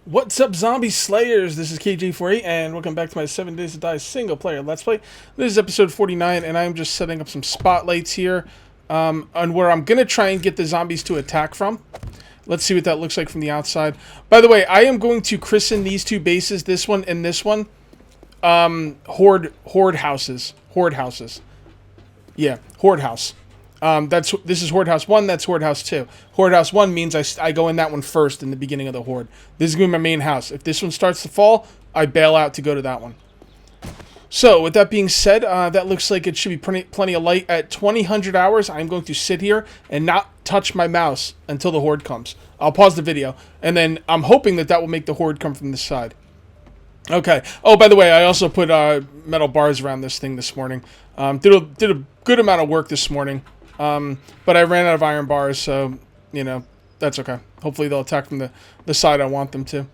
What's up, zombie slayers? This is KJ48, and welcome back to my 7 Days to Die single player Let's Play. This is episode 49, and I'm just setting up some spotlights here on where I'm going to try and get the zombies to attack from. Let's see what that looks like from the outside. By the way, I am going to christen these two bases, this one and this one, Horde houses. Horde houses. Yeah, Horde house. This is Horde House 1, that's Horde House 2. Horde House 1 means I go in that one first in the beginning of the Horde. This is going to be my main house. If this one starts to fall, I bail out to go to that one. So, with that being said, that looks like it should be plenty of light. At 2000 hours, I'm going to sit here and not touch my mouse until the Horde comes. I'll pause the video, and then I'm hoping that will make the Horde come from this side. Okay. Oh, by the way, I also put metal bars around this thing this morning. Did a good amount of work this morning. But I ran out of iron bars, so, you know, that's okay. Hopefully they'll attack from the side I want them to.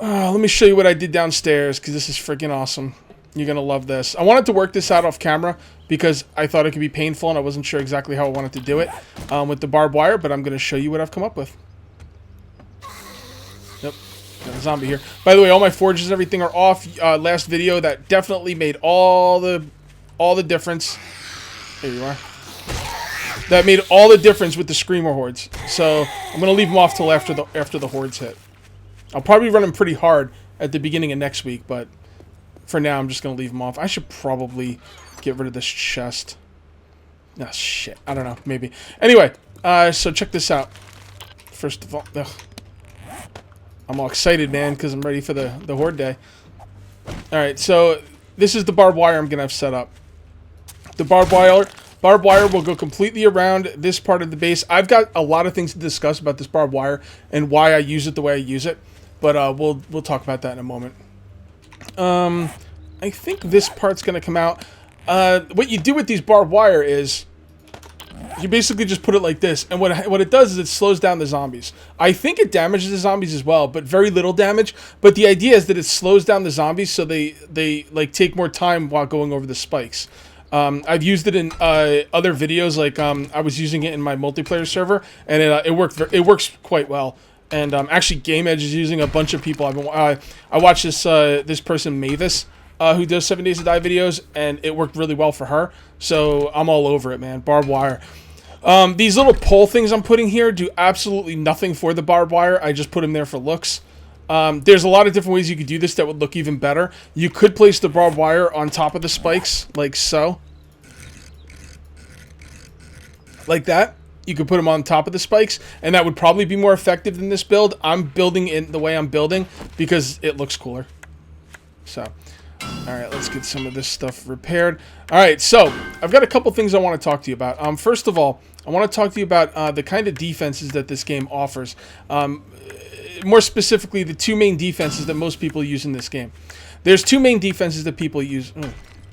Let me show you what I did downstairs, because this is freaking awesome. You're going to love this. I wanted to work this out off camera, because I thought it could be painful, and I wasn't sure exactly how I wanted to do it with the barbed wire, but I'm going to show you what I've come up with. Yep, got a zombie here. By the way, all my forges and everything are off. Last video, that definitely made all the difference. There you are. That made all the difference with the Screamer Hordes. So, I'm going to leave them off till after the Hordes hit. I'll probably run them pretty hard at the beginning of next week, but for now, I'm just going to leave them off. I should probably get rid of this chest. Oh, shit. I don't know. Maybe. Anyway, so check this out. First of all, I'm all excited, man, because I'm ready for the Horde day. Alright, so this is the barbed wire I'm going to have set up. The barbed wire will go completely around this part of the base. I've got a lot of things to discuss about this barbed wire and why I use it the way I use it, but we'll talk about that in a moment. I think this part's going to come out. What you do with these barbed wire is you basically just put it like this, and what it does is it slows down the zombies. I think it damages the zombies as well, but very little damage. But the idea is that it slows down the zombies so they like take more time while going over the spikes. I've used it in other videos, like I was using it in my multiplayer server, and it works quite well. And actually, Game Edge is using a bunch of people. I watched this person Mavis, who does 7 Days to Die videos, and it worked really well for her. So I'm all over it, man. Barbed wire. These little pole things I'm putting here do absolutely nothing for the barbed wire. I just put them there for looks. There's a lot of different ways you could do this that would look even better. You could place the barbed wire on top of the spikes, like so. Like that. You could put them on top of the spikes, and that would probably be more effective than this build. I'm building it the way I'm building because it looks cooler. So, alright, let's get some of this stuff repaired. Alright, so, I've got a couple things I want to talk to you about. First of all, I want to talk to you about the kind of defenses that this game offers. More specifically, the two main defenses that most people use in this game. There's two main defenses that people use.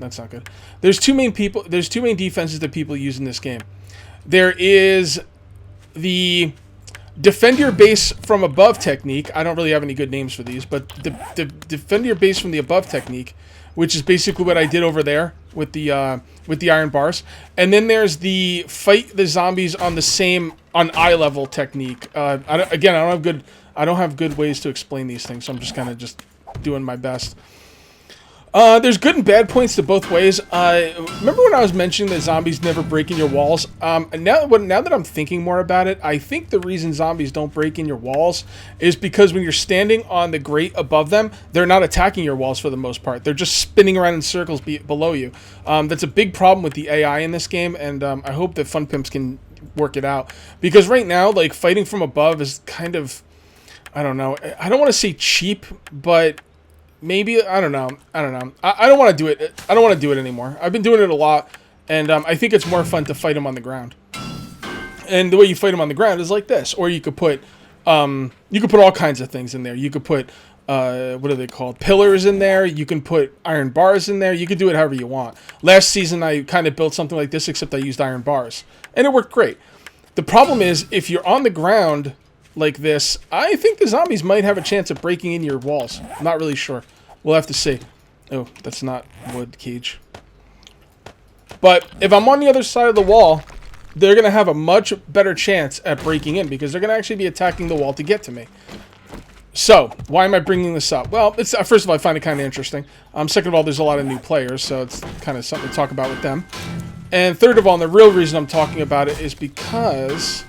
That's not good. There's two main defenses that people use in this game. There is the defend your base from above technique. I don't really have any good names for these, but the defend your base from the above technique, which is basically what I did over there with the iron bars. And then there's the fight the zombies on eye level technique. I don't have good ways to explain these things, so I'm just kind of doing my best. There's good and bad points to both ways. Remember when I was mentioning that zombies never break in your walls? Now that I'm thinking more about it, I think the reason zombies don't break in your walls is because when you're standing on the grate above them, they're not attacking your walls for the most part. They're just spinning around in circles below you. That's a big problem with the AI in this game, and I hope that Fun Pimps can work it out. Because right now, like, fighting from above is kind of, I don't know. I don't want to say cheap, but maybe, I don't know. I don't want to do it. I don't want to do it anymore. I've been doing it a lot, and I think it's more fun to fight them on the ground. And the way you fight them on the ground is like this. Or you could put all kinds of things in there. You could put, what are they called? Pillars in there. You can put iron bars in there. You could do it however you want. Last season, I kind of built something like this, except I used iron bars. And it worked great. The problem is, if you're on the ground like this, I think the zombies might have a chance of breaking in your walls. I'm not really sure. We'll have to see. Oh, that's not wood cage. But if I'm on the other side of the wall, they're going to have a much better chance at breaking in because they're going to actually be attacking the wall to get to me. So, why am I bringing this up? Well, it's first of all, I find it kind of interesting. Second of all, there's a lot of new players, so it's kind of something to talk about with them. And third of all, and the real reason I'm talking about it is because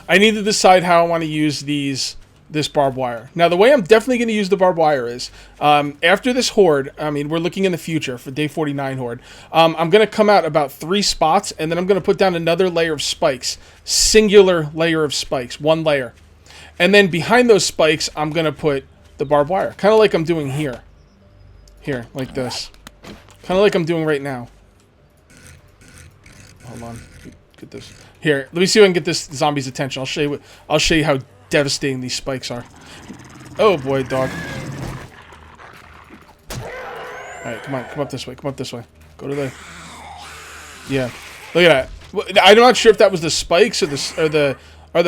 I need to decide how I want to use this barbed wire. Now, the way I'm definitely going to use the barbed wire is, after this horde, I mean, we're looking in the future for day 49 horde, I'm going to come out about 3 spots, and then I'm going to put down another layer of spikes. Singular layer of spikes. 1 layer. And then behind those spikes, I'm going to put the barbed wire. Kind of like I'm doing here. Here, like this. Kind of like I'm doing right now. Hold on. Get this. Here, let me see if I can get this zombie's attention. I'll show you how devastating these spikes are. Oh boy, dog. Alright, come on. Come up this way. Come up this way. Go to the... Yeah. Look at that. I'm not sure if that was the spikes or the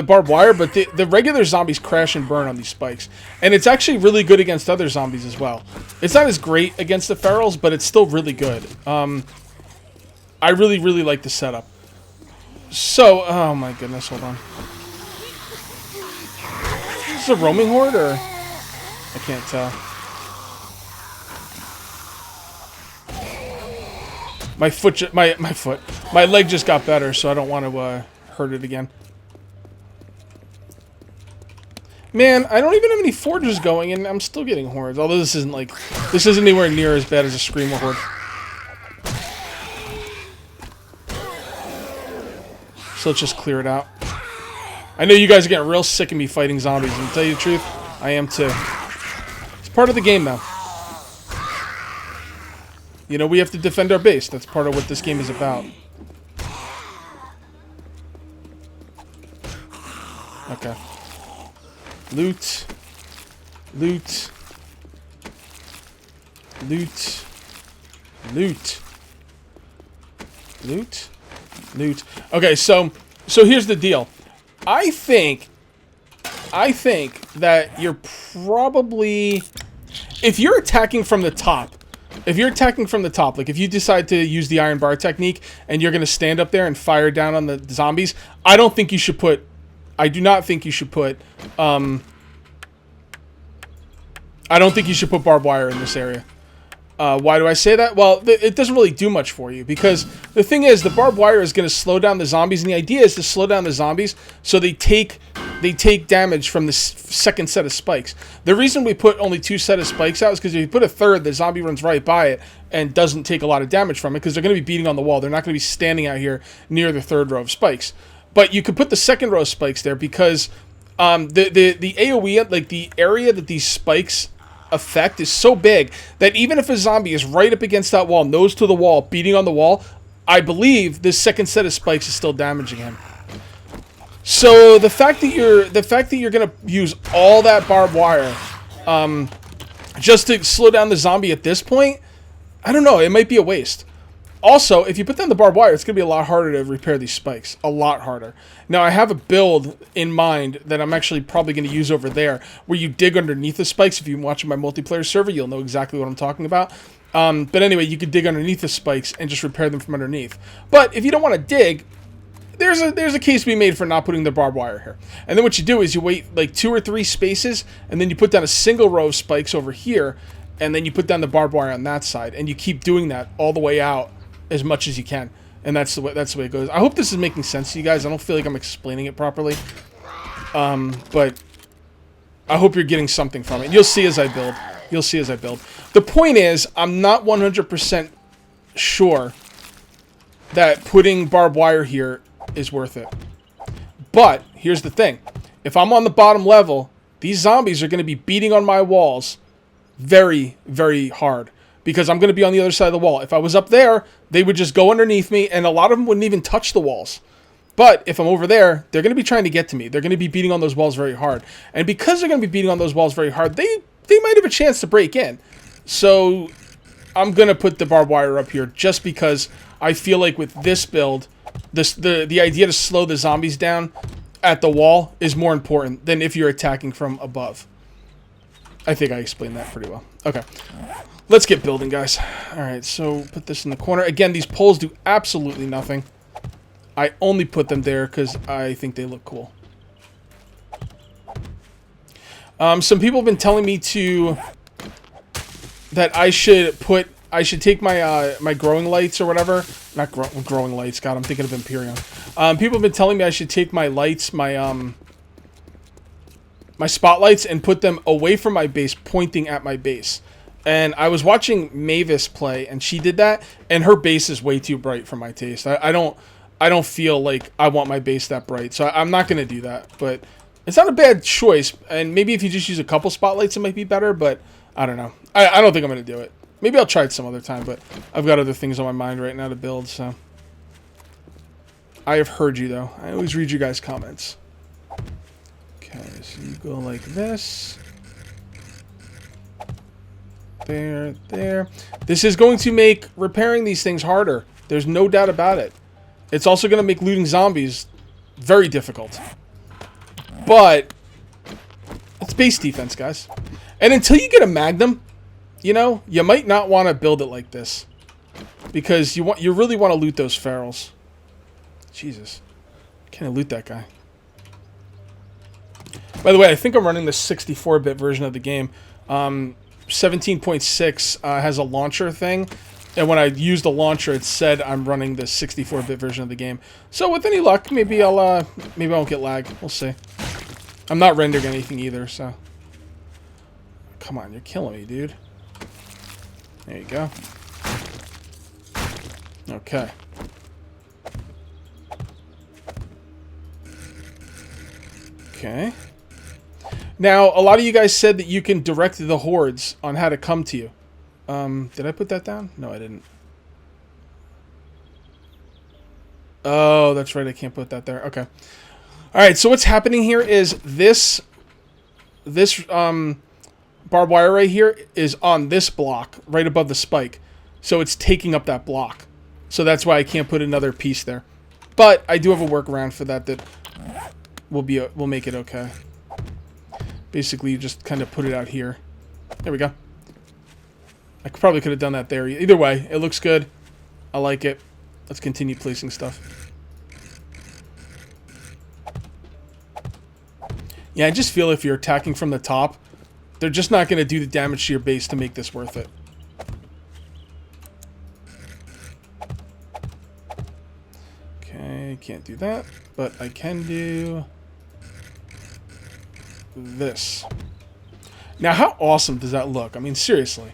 barbed wire, but the regular zombies crash and burn on these spikes. And it's actually really good against other zombies as well. It's not as great against the ferals, but it's still really good. I really, really like the setup. So, oh my goodness, hold on. Is this a roaming horde, or? I can't tell. My leg just got better, so I don't want to hurt it again. Man, I don't even have any forges going, and I'm still getting hordes. Although this isn't anywhere near as bad as a screamer horde. So let's just clear it out. I know you guys are getting real sick of me fighting zombies, and to tell you the truth, I am too. It's part of the game, though. You know, we have to defend our base. That's part of what this game is about. Okay. Loot. Loot. Loot. Loot. Loot. Loot. Okay, so here's the deal. I think that you're probably, if you're attacking from the top, like if you decide to use the iron bar technique and you're going to stand up there and fire down on the zombies, I do not think you should put I don't think you should put barbed wire in this area. Why do I say that? Well, it doesn't really do much for you, because the thing is, the barbed wire is going to slow down the zombies, and the idea is to slow down the zombies so they take damage from the second set of spikes. The reason we put only 2 sets of spikes out is because if you put a third, the zombie runs right by it and doesn't take a lot of damage from it, because they're going to be beating on the wall. They're not going to be standing out here near the 3rd row of spikes. But you could put the 2nd row of spikes there, because the AoE, like the area that these spikes effect, is so big that even if a zombie is right up against that wall, nose to the wall, beating on the wall, I believe this 2nd set of spikes is still damaging him. So the fact that you're gonna use all that barbed wire just to slow down the zombie at this point, I don't know, it might be a waste. Also, if you put down the barbed wire, it's going to be a lot harder to repair these spikes. A lot harder. Now, I have a build in mind that I'm actually probably going to use over there, where you dig underneath the spikes. If you've been watching my multiplayer server, you'll know exactly what I'm talking about. But anyway, you could dig underneath the spikes and just repair them from underneath. But if you don't want to dig, there's a case to be made for not putting the barbed wire here. And then what you do is you wait like 2 or 3 spaces, and then you put down a single row of spikes over here, and then you put down the barbed wire on that side, and you keep doing that all the way out as much as you can, and that's the way it goes. I hope this is making sense to you guys. I don't feel like I'm explaining it properly, but I hope you're getting something from it. You'll see as I build. You'll see as I build. The point is, I'm not 100% sure that putting barbed wire here is worth it. But here's the thing: if I'm on the bottom level, these zombies are going to be beating on my walls very, very hard, because I'm going to be on the other side of the wall. If I was up there, they would just go underneath me, and a lot of them wouldn't even touch the walls. But if I'm over there, they're going to be trying to get to me. They're going to be beating on those walls very hard. And because they're going to be beating on those walls very hard, they might have a chance to break in. So I'm going to put the barbed wire up here just because I feel like with this build, the idea to slow the zombies down at the wall is more important than if you're attacking from above. I think I explained that pretty well. Okay. Let's get building, guys. Alright, so put this in the corner. Again, these poles do absolutely nothing. I only put them there because I think they look cool. Some people have been telling me that I should take my my growing lights or whatever. Not growing lights. God, I'm thinking of Imperium. People have been telling me I should take my lights, my spotlights, and put them away from my base, pointing at my base. And I was watching Mavis play, and she did that, and her base is way too bright for my taste. I don't feel like I want my base that bright, so I'm not gonna do that. But it's not a bad choice, and maybe if you just use a couple spotlights, it might be better. But I don't know. I don't think I'm gonna do it. Maybe I'll try it some other time, but I've got other things on my mind right now to build. So I have heard you though. I always read you guys' comments. Okay, so you go like this. There. This is going to make repairing these things harder. There's no doubt about it. It's also going to make looting zombies very difficult. But it's base defense, guys. And until you get a Magnum, you know, you might not want to build it like this. Because you really want to loot those ferals. Jesus. Can I loot that guy? By the way, I think I'm running the 64-bit version of the game. 17.6 has a launcher thing, and when I used the launcher, it said I'm running the 64-bit version of the game. So with any luck, maybe I won't get lag. We'll see. I'm not rendering anything either, so come on, you're killing me, dude. There you go. Okay. Okay. Now, a lot of you guys said that you can direct the hordes on how to come to you. Did I put that down? No, I didn't. Oh, that's right. I can't put that there. Okay. All right. So what's happening here is this barbed wire right here is on this block right above the spike. So it's taking up that block. So that's why I can't put another piece there. But I do have a workaround for that will make it okay. Basically, you just kind of put it out here. There we go. I probably could have done that there. Either way, it looks good. I like it. Let's continue placing stuff. Yeah, I just feel if you're attacking from the top, they're just not going to do the damage to your base to make this worth it. Okay, can't do that, but I can do this. Now, how awesome does that look? I mean, seriously.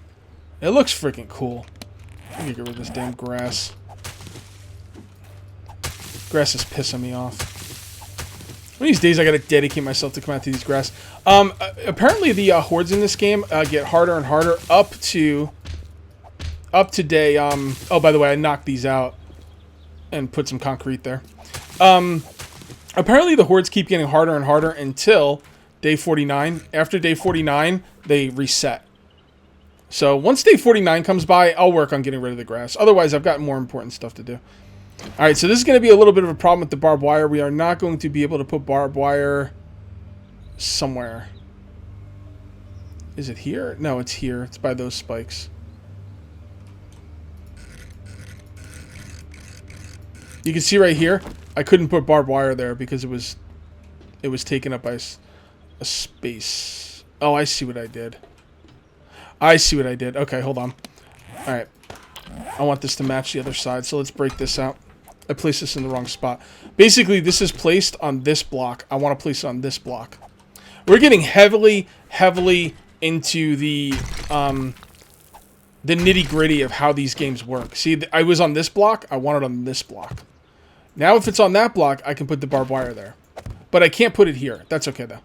It looks freaking cool. Let me get rid of this damn grass. Grass is pissing me off. One of these days, I gotta dedicate myself to come out to these grass. Apparently, the hordes in this game get harder and harder up to day. Oh, by the way, I knocked these out and put some concrete there. Apparently, the hordes keep getting harder and harder until day 49. After day 49, they reset. So once day 49 comes by, I'll work on getting rid of the grass. Otherwise, I've got more important stuff to do. All right, so this is going to be a little bit of a problem with the barbed wire. We are not going to be able to put barbed wire somewhere. Is it here? No, it's here. It's by those spikes. You can see right here, I couldn't put barbed wire there because it was taken up by a space. Oh, I see what I did. Okay, hold on. All right. I want this to match the other side, so let's break this out. I placed this in the wrong spot. Basically, this is placed on this block. I want to place it on this block. We're getting heavily into the nitty-gritty of how these games work. See, I was on this block. I want it on this block. Now, if it's on that block, I can put the barbed wire there. But I can't put it here. That's okay, though.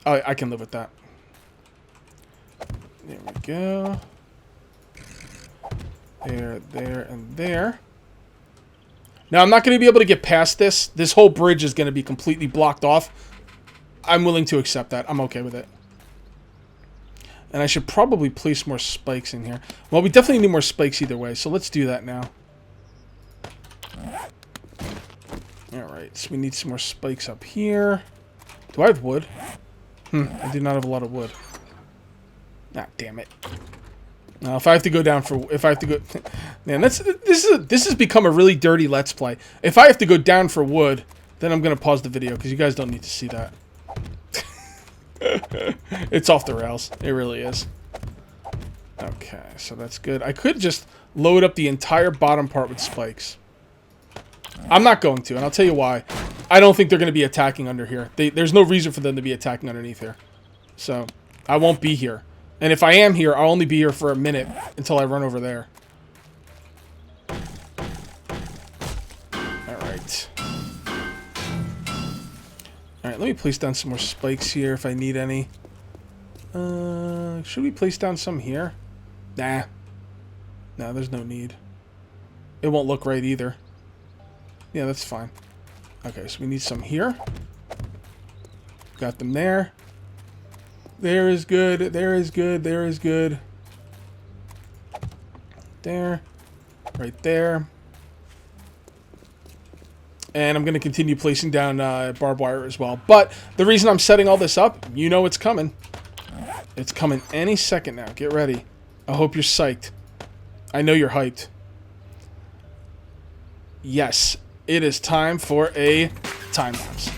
I can live with that. There we go. There, and there. Now, I'm not going to be able to get past this. This whole bridge is going to be completely blocked off. I'm willing to accept that. I'm okay with it. And I should probably place more spikes in here. Well, we definitely need more spikes either way, so let's do that now. Alright, so we need some more spikes up here. Do I have wood? I do not have a lot of wood. Ah, damn it. Now, if I have to go down for... Man, this has become a really dirty Let's Play. If I have to go down for wood, then I'm going to pause the video, because you guys don't need to see that. It's off the rails. It really is. Okay, so that's good. I could just load up the entire bottom part with spikes. I'm not going to, and I'll tell you why. I don't think they're going to be attacking under here. There's no reason for them to be attacking underneath here. So, I won't be here. And if I am here, I'll only be here for a minute until I run over there. Alright. Alright, let me place down some more spikes here if I need any. Should we place down some here? Nah. No, there's no need. It won't look right either. Yeah, that's fine. Okay, so we need some here. Got them there. There is good. There is good. There is good. There. Right there. And I'm going to continue placing down barbed wire as well. But the reason I'm setting all this up, you know it's coming. It's coming any second now. Get ready. I hope you're psyched. I know you're hyped. Yes, it is time for a time lapse.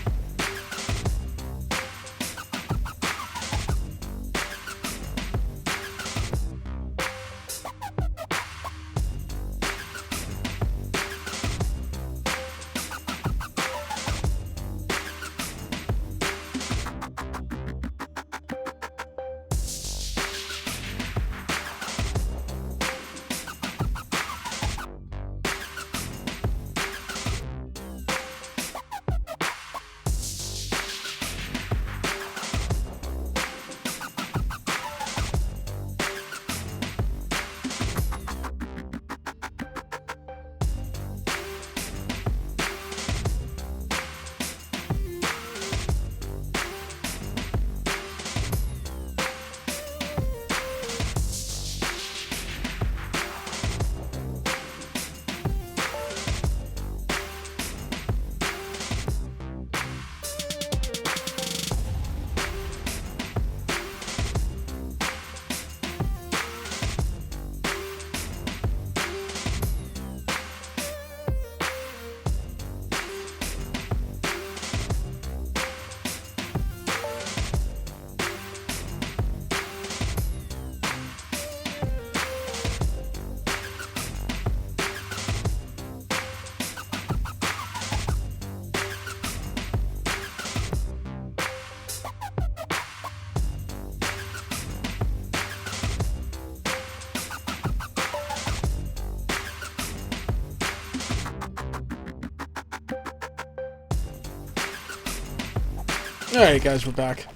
Alright guys, we're back.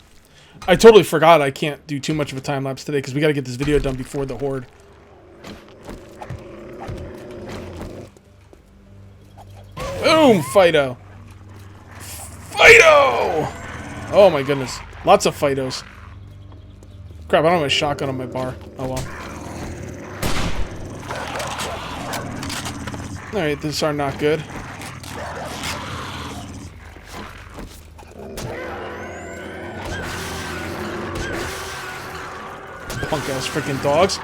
I totally forgot I can't do too much of a time lapse today because we got to get this video done before the horde. Boom! Fido! Fido! Oh my goodness. Lots of Fidos. Crap, I don't have a shotgun on my bar. Oh well. Alright, these are not good. Punk ass freaking dogs.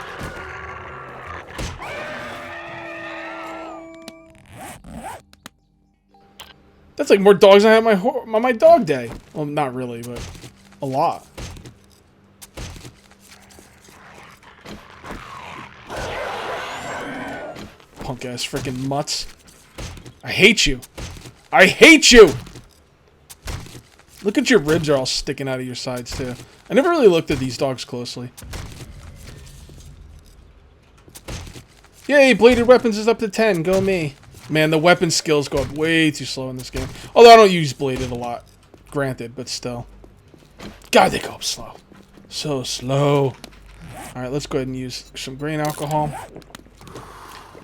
That's like more dogs than I had on my dog day. Well, not really, but a lot. Punk ass freaking mutts. I hate you. I hate you! Look at your ribs are all sticking out of your sides too. I never really looked at these dogs closely. Yay, bladed weapons is up to 10. Go me. Man, the weapon skills go up way too slow in this game. Although I don't use bladed a lot. Granted, but still. God, they go up slow. So slow. Alright, let's go ahead and use some grain alcohol.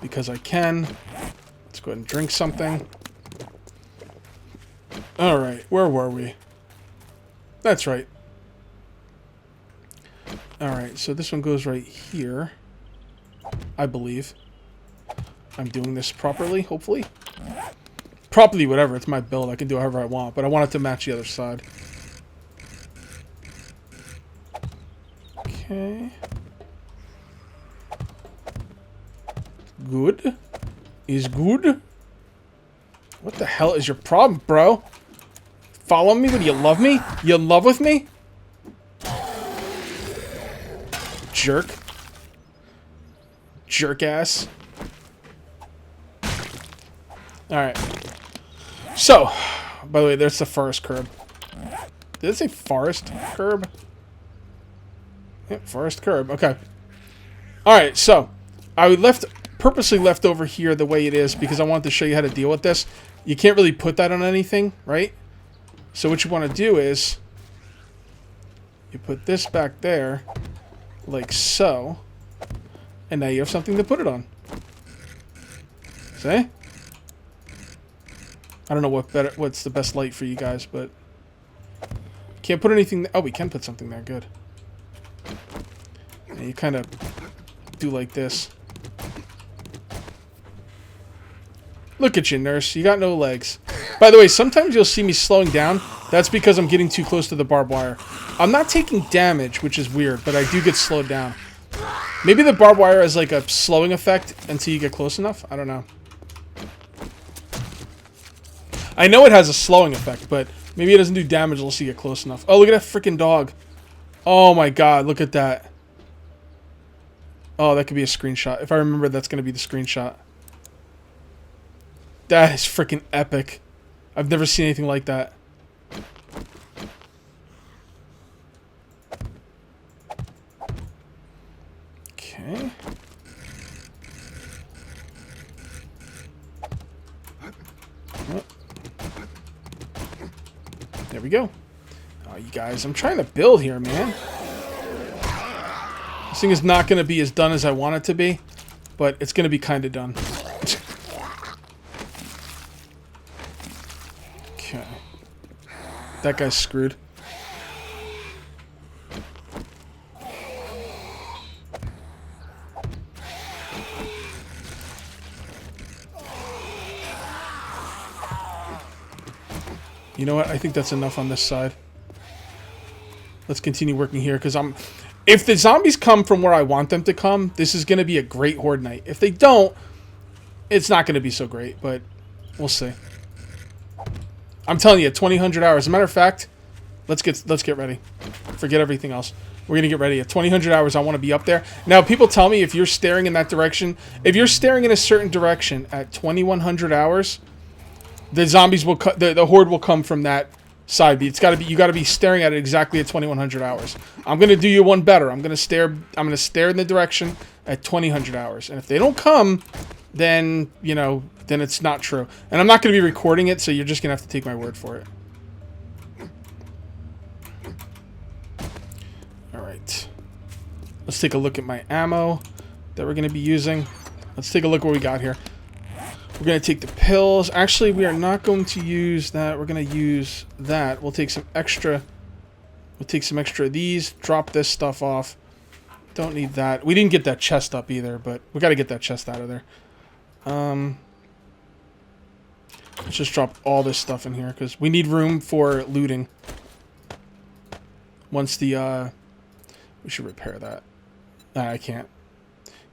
Because I can. Let's go ahead and drink something. Alright, where were we? That's right. Alright, so this one goes right here. I believe. I'm doing this properly, hopefully. Properly, whatever. It's my build. I can do however I want, but I want it to match the other side. Okay. Good. Is good. What the hell is your problem, bro? Follow me? What, do you love me? You in love with me? jerk. Jerk ass. Alright. So, by the way, there's the forest curb. Did it say forest curb? Yeah, forest curb. Okay. Alright, so I purposely left over here the way it is because I wanted to show you how to deal with this. You can't really put that on anything, right? So what you want to do is you put this back there like so, and now you have something to put it on. See? I don't know what's the best light for you guys, but can't put anything. Oh, we can put something there. Good. And you kind of do like this. Look at you, nurse. You got no legs. By the way, sometimes you'll see me slowing down. That's because I'm getting too close to the barbed wire. I'm not taking damage, which is weird, but I do get slowed down. Maybe the barbed wire has like a slowing effect until you get close enough. I don't know. I know it has a slowing effect, but maybe it doesn't do damage unless you get close enough. Oh, look at that freaking dog. Oh my god, look at that. Oh, that could be a screenshot. If I remember, that's going to be the screenshot. That is freaking epic. I've never seen anything like that. Okay. Oh. There we go. Oh, you guys, I'm trying to build here, man. This thing is not going to be as done as I want it to be, but it's going to be kind of done. Okay. That guy's screwed. You know what? I think that's enough on this side. Let's continue working here, because if the zombies come from where I want them to come, this is going to be a great horde night. If they don't, it's not going to be so great, but we'll see. I'm telling you, 2,000 hours. As a matter of fact, let's get ready. Forget everything else. We're going to get ready. At 2,000 hours, I want to be up there. Now, people tell me if you're staring in that direction, if you're staring in a certain direction at 2,100 hours, the zombies will the horde will come from that side. You got to be staring at it exactly at 2,100 hours. I'm going to do you one better. I'm going to stare in the direction at 2,000 hours. And if they don't come, then, you know, then it's not true. And I'm not going to be recording it, so you're just going to have to take my word for it. All right. Let's take a look at my ammo that we're going to be using. Let's take a look what we got here. We're going to take the pills. Actually, we are not going to use that. We're going to use that. We'll take some extra. We'll take some extra of these. Drop this stuff off. Don't need that. We didn't get that chest up either, but we got to get that chest out of there. Let's just drop all this stuff in here because we need room for looting. Once the we should repair that. Nah, I can't.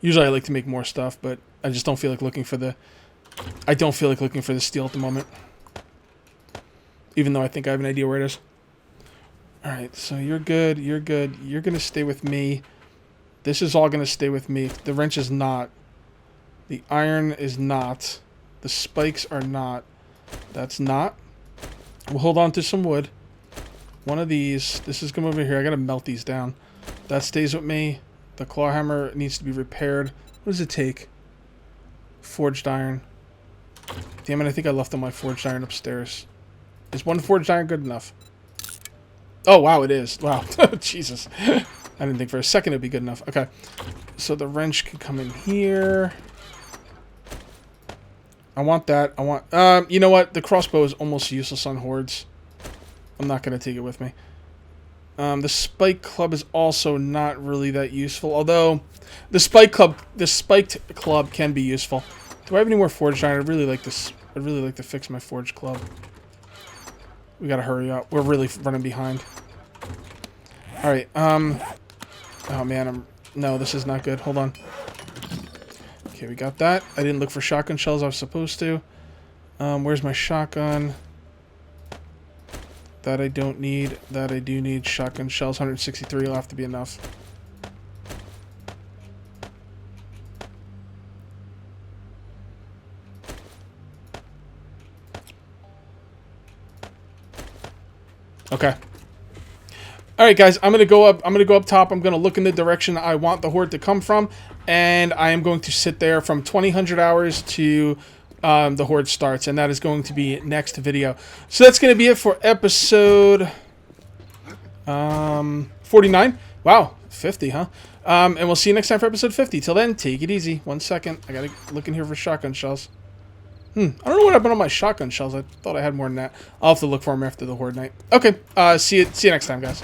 Usually I like to make more stuff, but I just don't feel like looking for the. I don't feel like looking for the steel at the moment. Even though I think I have an idea where it is. Alright, so you're good. You're good. You're going to stay with me. This is all going to stay with me. The wrench is not. The iron is not. The spikes are not. That's not. We'll hold on to some wood. One of these. This is going over here. I got to melt these down. That stays with me. The claw hammer needs to be repaired. What does it take? Forged iron. Damn it, I think I left on my forged iron upstairs. Is one forged iron good enough? Oh, wow, it is. Wow. Jesus. I didn't think for a second it'd be good enough. Okay. So the wrench can come in here. I want that. I want... you know what? The crossbow is almost useless on hordes. I'm not going to take it with me. The spike club is also not really that useful. Although, the spiked club can be useful. Do I have any more forged iron? I'd really like this. I'd really like to fix my forged club. We gotta hurry up. We're really running behind. All right. Oh man, no, this is not good. Hold on. Okay, we got that. I didn't look for shotgun shells. I was supposed to. Where's my shotgun? That I don't need. That I do need. Shotgun shells. 163 will have to be enough. Okay. All right, guys, I'm gonna go up. I'm gonna go up top. I'm gonna look in the direction I want the horde to come from, and I am going to sit there from 2000 hours to the horde starts, and that is going to be next video. So that's gonna be it for episode 49. Wow, 50, huh? And we'll see you next time for episode 50. Till then, take it easy. 1 second. I gotta look in here for shotgun shells. I don't know what happened on my shotgun shells. I thought I had more than that. I'll have to look for them after the horde night. Okay. See you next time, guys.